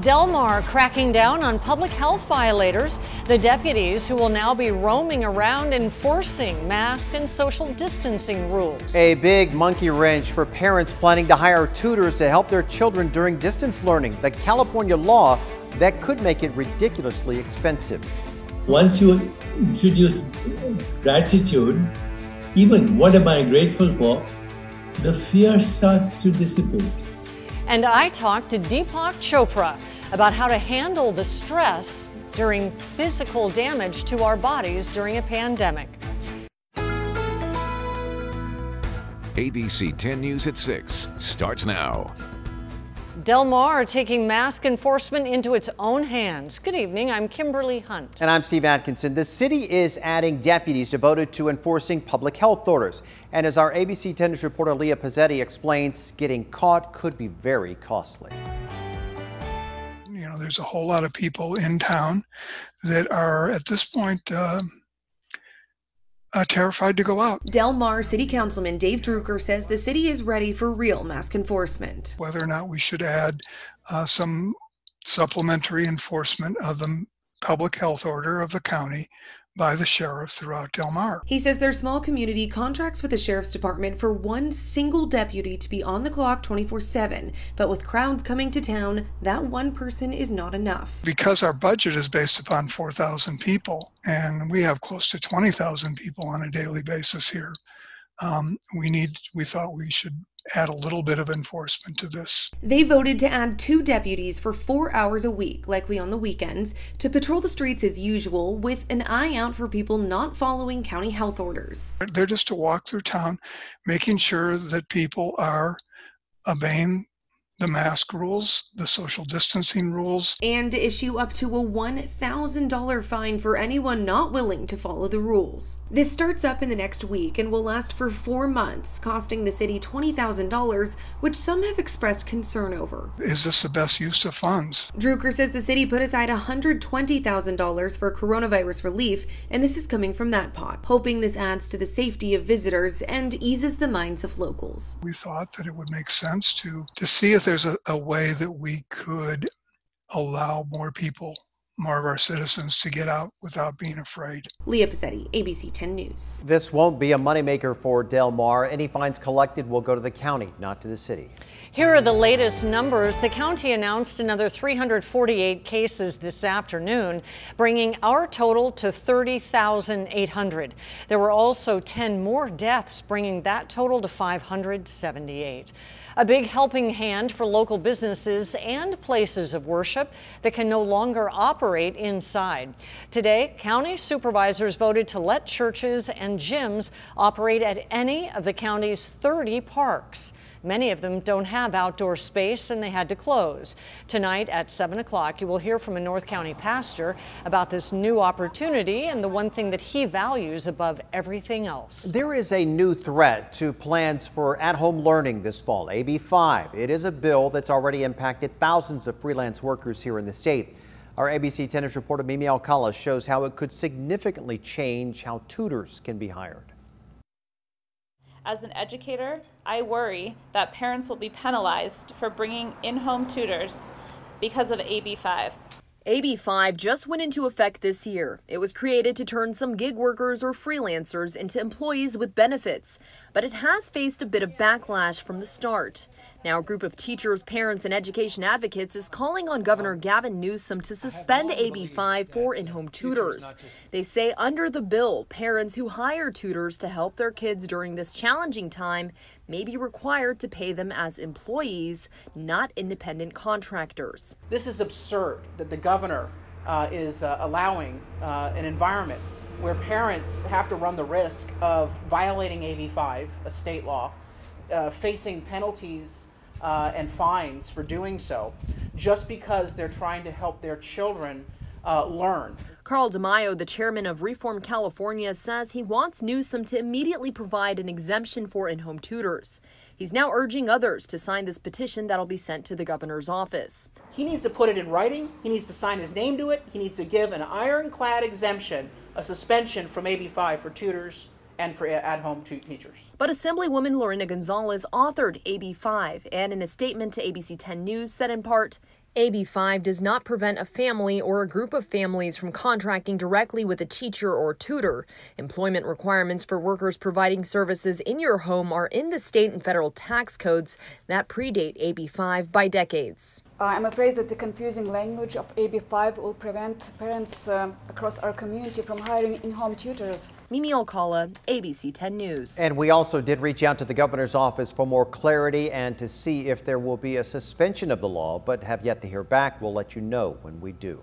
Del Mar cracking down on public health violators. The deputies who will now be roaming around enforcing mask and social distancing rules. A big monkey wrench for parents planning to hire tutors to help their children during distance learning. The California law that could make it ridiculously expensive. Once you introduce gratitude, even what am I grateful for, the fear starts to dissipate. And I talked to DEEPAK Chopra about how to handle the stress during physical damage to our bodies during a pandemic. ABC 10 News at 6 starts now. Del Mar taking mask enforcement into its own hands. Good evening, I'm Kimberly Hunt. And I'm Steve Atkinson. The city is adding deputies devoted to enforcing public health orders. And as our ABC 10 News reporter Leah Pizzetti explains, getting caught could be very costly. You know, there's a whole lot of people in town that are at this point terrified to go out. Del Mar City Councilman Dave Drucker says the city is ready for real mask enforcement. Whether or not we should add some supplementary enforcement of the public health order of the county by the sheriff throughout Del Mar. He says their small community contracts with the sheriff's department for one single deputy to be on the clock 24/7. But with crowds coming to town, that one person is not enough. Because our budget is based upon 4,000 people, and we have close to 20,000 people on a daily basis here, we thought we should add a little bit of enforcement to this. They voted to add 2 deputies for 4 hours a week, likely on the weekends, to patrol the streets as usual, with an eye out for people not following county health orders. They're just to walk through town, making sure that people are obeying the mask rules, the social distancing rules. And issue up to a $1,000 fine for anyone not willing to follow the rules. This starts up in the next week and will last for 4 months, costing the city $20,000, which some have expressed concern over. Is this the best use of funds? Drucker says the city put aside $120,000 for coronavirus relief, and this is coming from that pot, hoping this adds to the safety of visitors and eases the minds of locals. We thought that it would make sense to see if there's a way that we could allow more people, more of our citizens, to get out without being afraid. Leah Pizzetti, ABC 10 News. This won't be a moneymaker for Del Mar. Any fines collected will go to the county, not to the city. Here are the latest numbers. The county announced another 348 cases this afternoon, bringing our total to 30,800. There were also 10 more deaths, bringing that total to 578. A big helping hand for local businesses and places of worship that can no longer operate inside. Today, county supervisors voted to let churches and gyms operate at any of the county's 30 parks. Many of them don't have outdoor space and they had to close. Tonight at 7 o'clock, you will hear from a North County pastor about this new opportunity and the one thing that he values above everything else. There is a new threat to plans for at-home learning this fall, AB 5. It is a bill that's already impacted thousands of freelance workers here in the state. Our ABC 10 News reporter Mimi Alcala shows how it could significantly change how tutors can be hired. As an educator, I worry that parents will be penalized for bringing in-home tutors because of AB 5. AB 5 just went into effect this year. It was created to turn some gig workers or freelancers into employees with benefits, but it has faced a bit of backlash from the start. Now, a group of teachers, parents, and education advocates is calling on Governor Gavin Newsom to suspend AB 5 for in-home tutors. They say under the bill, parents who hire tutors to help their kids during this challenging time may be required to pay them as employees, not independent contractors. This is absurd that the governor is allowing an environment where parents have to run the risk of violating AB 5, a state law, facing penalties and fines for doing so, just because they're trying to help their children learn. Carl DeMaio, the chairman of Reform California, says he wants Newsom to immediately provide an exemption for in-home tutors. He's now urging others to sign this petition that'll be sent to the governor's office. He needs to put it in writing. He needs to sign his name to it. He needs to give an ironclad exemption, a suspension from AB 5 for tutors and for at-home teachers. But Assemblywoman Lorena Gonzalez authored AB 5 and in a statement to ABC 10 News said in part, AB 5 does not prevent a family or a group of families from contracting directly with a teacher or tutor. Employment requirements for workers providing services in your home are in the state and federal tax codes that predate AB 5 by decades. I'm afraid that the confusing language of AB 5 will prevent parents across our community from hiring in-home tutors. Mimi Alcala, ABC 10 News. And we also did reach out to the governor's office for more clarity and to see if there will be a suspension of the law, but have yet to hear back. We'll let you know when we do.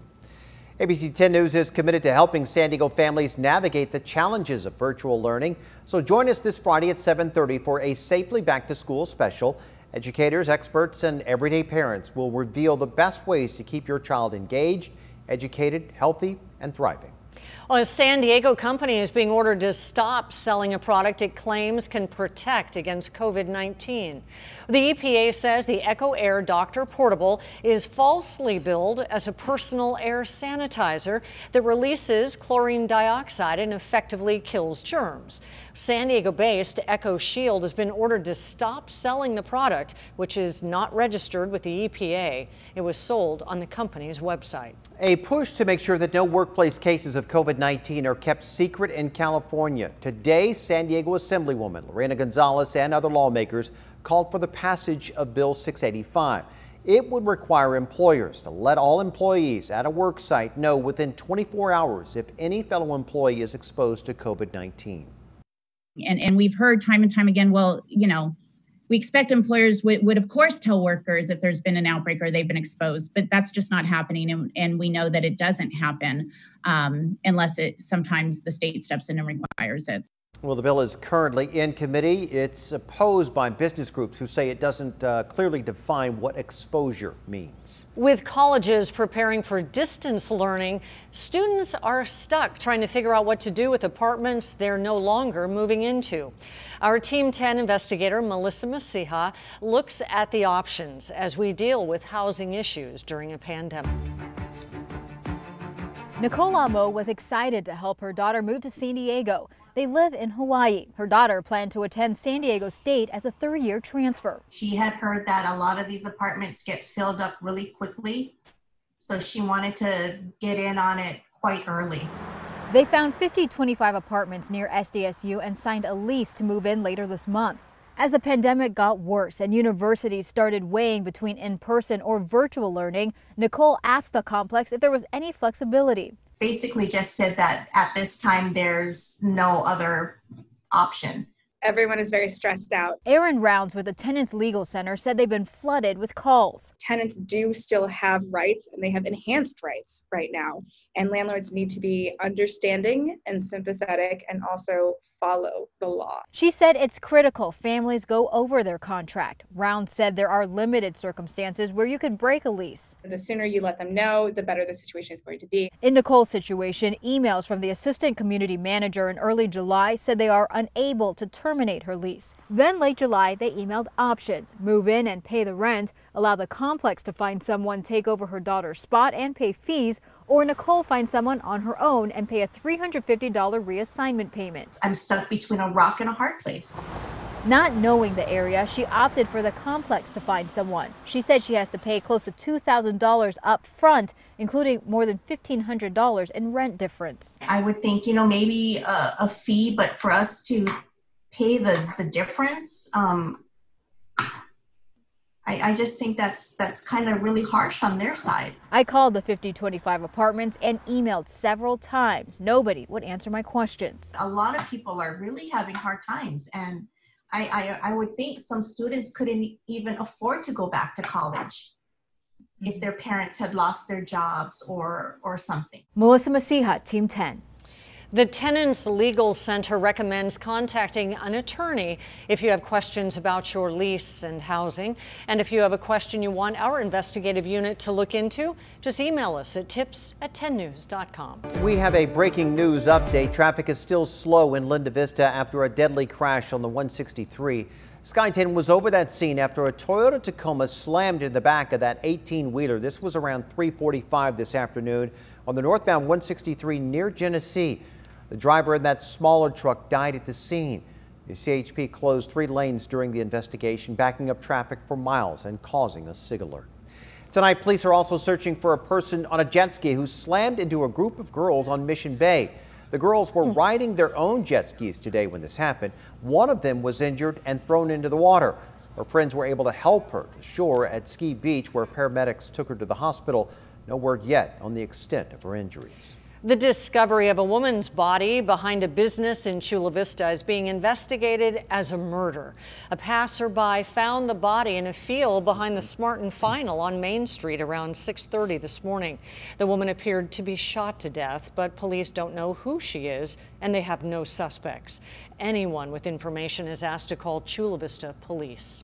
ABC 10 News is committed to helping San Diego families navigate the challenges of virtual learning. So join us this Friday at 7:30 for a Safely Back to School special. Educators, experts, and everyday parents will reveal the best ways to keep your child engaged, educated, healthy, and thriving. Well, a San Diego company is being ordered to stop selling a product it claims can protect against COVID-19. The EPA says the Echo Air Doctor Portable is falsely billed as a personal air sanitizer that releases chlorine dioxide and effectively kills germs. San Diego-based Echo Shield has been ordered to stop selling the product, which is not registered with the EPA. It was sold on the company's website. A push to make sure that no workplace cases of COVID-19 are kept secret in California. Today, San Diego Assemblywoman Lorena Gonzalez and other lawmakers called for the passage of Bill 685. It would require employers to let all employees at a work site know within 24 hours if any fellow employee is exposed to COVID-19. And we've heard time and time again, well, you know, we expect employers would of course tell workers if there's been an outbreak or they've been exposed, but that's just not happening. And we know that it doesn't happen unless sometimes the state steps in and requires it. Well, the bill is currently in committee. It's opposed by business groups who say it doesn't clearly define what exposure means. With colleges preparing for distance learning, students are stuck trying to figure out what to do with apartments they're no longer moving into. Our Team 10 investigator, Melissa Masiha, looks at the options as we deal with housing issues during a pandemic. Nicole Amo was excited to help her daughter move to San Diego. They live in Hawaii. Her daughter planned to attend San Diego State as a third-year transfer. She had heard that a lot of these apartments get filled up really quickly, so she wanted to get in on it quite early. They found 5025 apartments near SDSU and signed a lease to move in later this month. As the pandemic got worse and universities started weighing between in-person or virtual learning, Nicole asked the complex if there was any flexibility. Basically just said that at this time there's no other option. Everyone is very stressed out. Erin Rounds with the Tenants Legal Center said they've been flooded with calls. Tenants do still have rights, and they have enhanced rights right now. And landlords need to be understanding and sympathetic and also follow the law. She said it's critical families go over their contract. Rounds said there are limited circumstances where you can break a lease. The sooner you let them know, the better the situation is going to be. In Nicole's situation, emails from the assistant community manager in early July said they are unable to terminate her lease. Then late July, they emailed options: move in and pay the rent, allow the complex to find someone take over her daughter's spot and pay fees, or Nicole find someone on her own and pay a $350 reassignment payment. I'm stuck between a rock and a hard place. Not knowing the area, she opted for the complex to find someone. She said she has to pay close to $2,000 up front, including more than $1,500 in rent difference. I would think, you know, maybe a fee, but for us to pay the difference, I just think that's kind of really harsh on their side. I called the 5025 apartments and emailed several times. Nobody would answer my questions. A lot of people are really having hard times, and I would think some students couldn't even afford to go back to college if their parents had lost their jobs or something. Melissa Masiha, Team 10. The Tenants Legal Center recommends contacting an attorney if you have questions about your lease and housing. And if you have a question you want our investigative unit to look into, just email us at tips@10news.com. We have a breaking news update. Traffic is still slow in Linda Vista after a deadly crash on the 163. Sky 10 was over that scene after a Toyota Tacoma slammed in the back of that 18-wheeler. This was around 3:45 this afternoon on the northbound 163 near Genesee. The driver in that smaller truck died at the scene. The CHP closed 3 lanes during the investigation, backing up traffic for miles and causing a SIG alert. Tonight, police are also searching for a person on a jet ski who slammed into a group of girls on Mission Bay. The girls were riding their own jet skis today when this happened. One of them was injured and thrown into the water. Her friends were able to help her to shore at Ski Beach, where paramedics took her to the hospital. No word yet on the extent of her injuries. The discovery of a woman's body behind a business in Chula Vista is being investigated as a murder. A passerby found the body in a field behind the Smart and Final on Main Street around 6:30 this morning. The woman appeared to be shot to death, but police don't know who she is and they have no suspects. Anyone with information is asked to call Chula Vista Police.